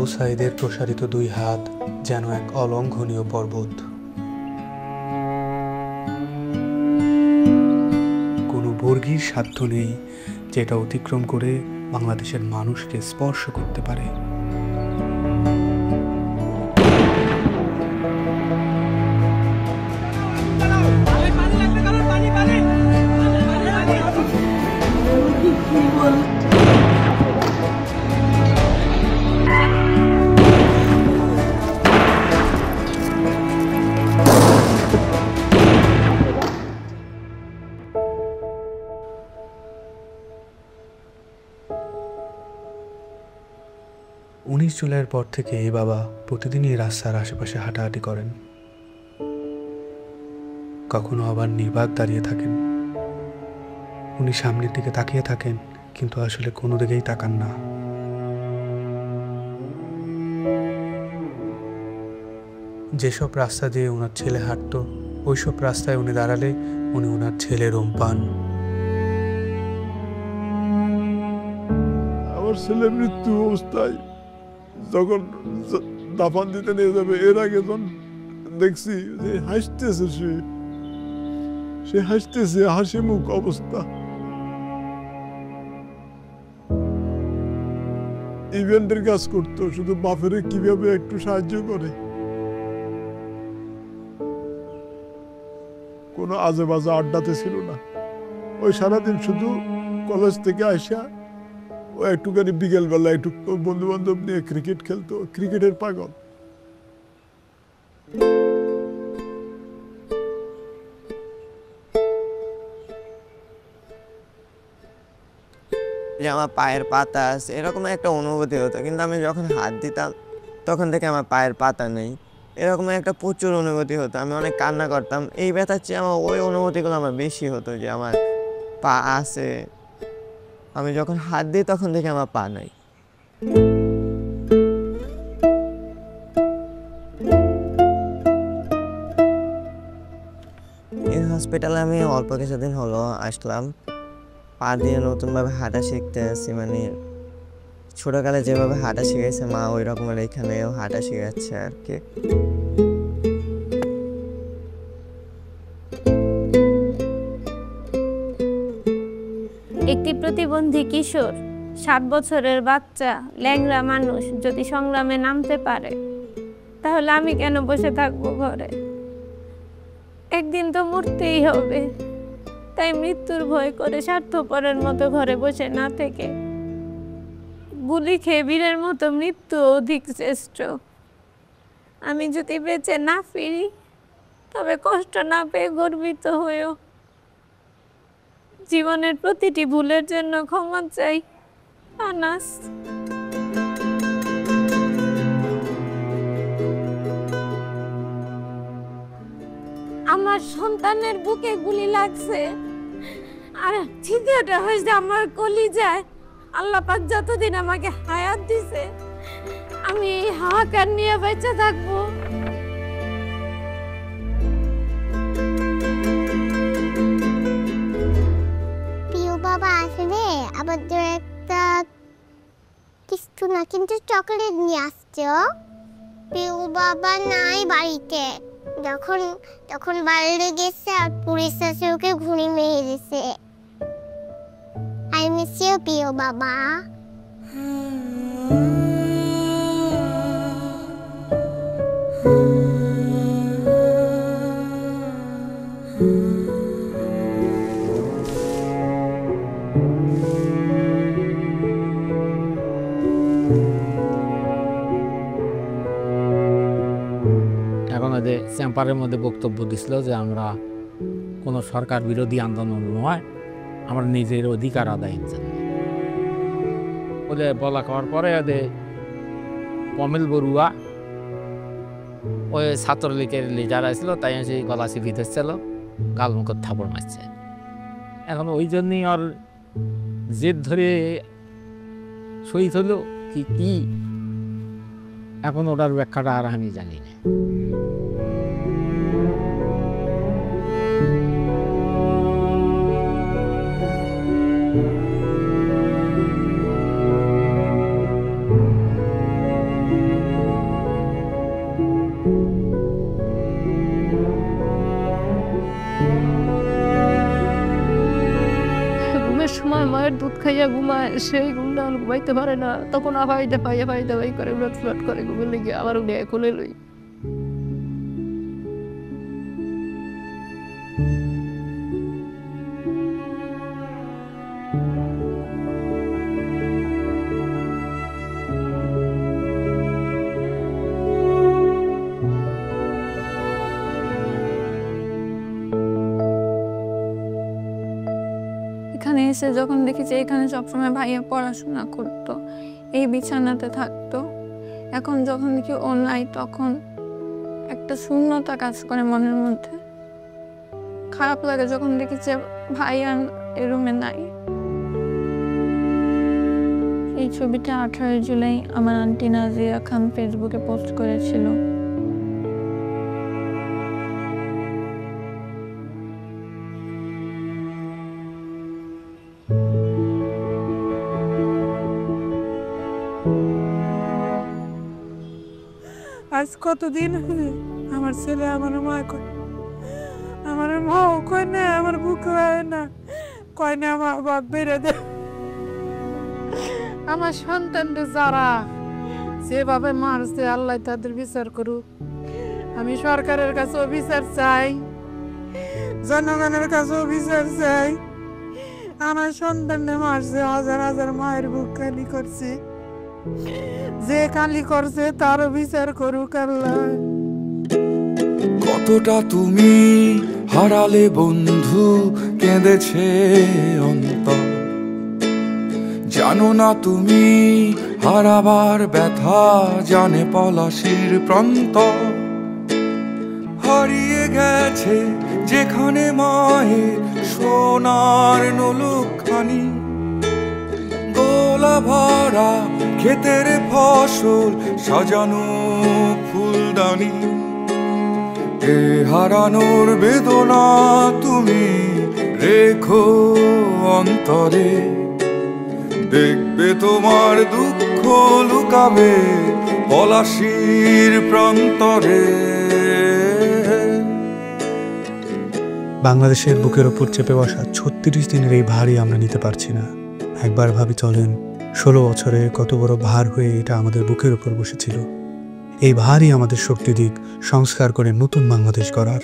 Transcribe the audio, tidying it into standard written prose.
আবু সাঈদের প্রসারিত দুই হাত যেন এক অলঙ্ঘনীয় পর্বত। কোনো বর্গীর সাধ্য নেই যেটা অতিক্রম করে বাংলাদেশের মানুষকে স্পর্শ করতে পারে। জুলাইয়ের পর থেকে বাবা প্রতিদিনই রাস্তার আশেপাশে হাঁটাহাঁটি করেন। কখনো আবার নির্বাক দাঁড়িয়ে থাকেন। উনি সামনের দিকে তাকিয়ে থাকেন, কিন্তু আসলে কোনো দিকেই তাকান না। যেসব রাস্তা দিয়ে ওনার ছেলে হাঁটতো, ওইসব রাস্তায় উনি দাঁড়ালে উনি ওনার ছেলে রোম পান। আমার ছেলে মৃত্যু অবস্থায় যখন দাফন দিতে নিয়ে যাবে, এর আগে যখন দেখছি যে হাসতেছে, সে হাসতেছে, হাসি মুখ অবস্থা। ইভেন্টের কাজ করতো, শুধু বাপের কিভাবে একটু সাহায্য করে, কোনো আজে বাজে আড্ডাতে ছিল না। ওই সারাদিন শুধু কলেজ থেকে আসা ও একটুখানি বিকেল বেলা একটু বন্ধু বান্ধব নিয়ে ক্রিকেট খেলতো, ক্রিকেটের পাগল। যে আমার পায়ের পাতা আছে এরকম একটা অনুভূতি হতো, কিন্তু আমি যখন হাত দিতাম তখন থেকে আমার পায়ের পাতা নেই, এরকম একটা প্রচুর অনুভূতি হতো। আমি অনেক কান্না করতাম। এই ব্যথার চেয়ে আমার ওই অনুভূতিগুলো আমার বেশি হতো, যে আমার পা আছে, আমি যখন হাত দিই তখন থেকে আমার পা নাই। এই হসপিটালে আমি অল্প কিছুদিন হলো আসলাম। পা দিয়ে নতুনভাবে হাঁটা শিখতে আসছি, মানে ছোটকালে যেভাবে হাঁটা শিখেছে মা, ওই রকমের এখানেও হাঁটা শিখাচ্ছে আর কি। একটি প্রতিবন্ধী কিশোর, 7 বছরের বাচ্চা, ল্যাংড়া মানুষ যদি সংগ্রামে নামতে পারে, তাহলে আমি কেন বসে থাকবো ঘরে? একদিন তো মরতেই হবে, তাই মৃত্যুর ভয় করে স্বার্থপরের মতো ঘরে বসে না থেকে গুলি খেয়ে বীরের মতো মৃত্যু অধিক শ্রেষ্ঠ। আমি যদি বেঁচে না ফিরি, তবে কষ্ট না পেয়ে গর্বিত হয়েও জীবনের প্রতিটি ভুলের জন্য ক্ষমা চাই। আনাস। আমার সন্তানের বুকে গুলি লাগছে, আর তৃতীয়টা হয়েছে আমার কলিজায়। আল্লাহ পাক যতদিন আমাকে হায়াত দিছে, আমি এই হাহাকার নিয়ে বেঁচে থাকবো। প্রিয় বাবা আসলে আমাদের একটা কিছু না, কিন্তু চকলেট নিয়ে আসছে। প্রিয় বাবা নাই বাড়িতে, তখন বাইরে গেছে আর পুলিশ এসে ওকে ঘুড়ি মেরে দিয়েছে। I miss you, প্রিয় বাবা। এখন যে চেম্বারের মধ্যে বক্তব্য দিছিল যে আমরা কোনো সরকার বিরোধী আন্দোলন নয়, আমরা নিজের অধিকার আদায়ের জন্য বলে বলা করার পরে ওদের পমেল বড়ুয়া ওই ছাত্রলীগের লিডার আসছিল, তাই সেই গলা চিপি ধরছিল, গালমুখত থাপড় মারছে। এখন ওই জন্যই ওর জেদ ধরে শহীদ হলো কি এখন ওটার ব্যাখ্যাটা আর আমি জানি না। আমার মায়ের দুধ খাইয়া ঘুমায়, সেই ঘুমটা ঘুমাইতে পারে না, তখন আবাইতে পাইয়া পাইতে পাই করে উলট ফুলট করে ঘুমের লেগে আবার উঠে কোলে লই। এখানে এসে যখন দেখি যে এখানে সবসময় ভাইয়া পড়াশোনা করতো, এই বিছানাতে থাকতো, এখন যখন দেখি ও নাই তখন একটা শূন্যতা কাজ করে মনের মধ্যে। খারাপ লাগে যখন দেখি যে ভাইয়া এই রুমে নাই। এই ছবিটা 18 জুলাই আমার আন্টি নাজিয়া খান ফেসবুকে পোস্ট করেছিল। আজ কতদিন হলে আমার ছেলে আমার মা কয়, আমার মাও কয় না, আমার বুক হয় না, কয় না আমার বাপ বেড়ে দে। আমার সন্তানটা যারা যেভাবে মারছে আল্লাহ তাদের বিচার করুক। আমি সরকারের কাছেও বিচার চাই, জনগণের কাছেও বিচার চাই। আমার সন্তানটা মারছে, হাজার হাজার মায়ের বুক খালি করছে, যে কালি করছে তারও বিচার করুক আল্লাহ। কতটা তুমি হারালে বন্ধু, কেঁদেছে অন্তর, জানো না তুমি হারাবার ব্যথা, জানে পলাশির প্রান্ত। হারিয়ে গেছে যেখানে মায়ের সোনার নলুকখানি, গোলা ভরা ক্ষেতের ফসল, সাজানো ফুলদানি। এ হারানোর বেদনা তুমি রেখো অন্তরে, দেখবে তোমার দুঃখ লুকাবে পলাশির প্রান্তরে। বাংলাদেশের বুকের ওপর চেপে বসা 36 দিনের এই ভারই আমরা নিতে পারছি না। একবার ভাবি চলেন 16 বছরে কত বড় ভার হয়ে এটা আমাদের বুকের ওপর বসেছিল। এই ভারই আমাদের শক্তি দিক সংস্কার করে নতুন বাংলাদেশ গড়ার।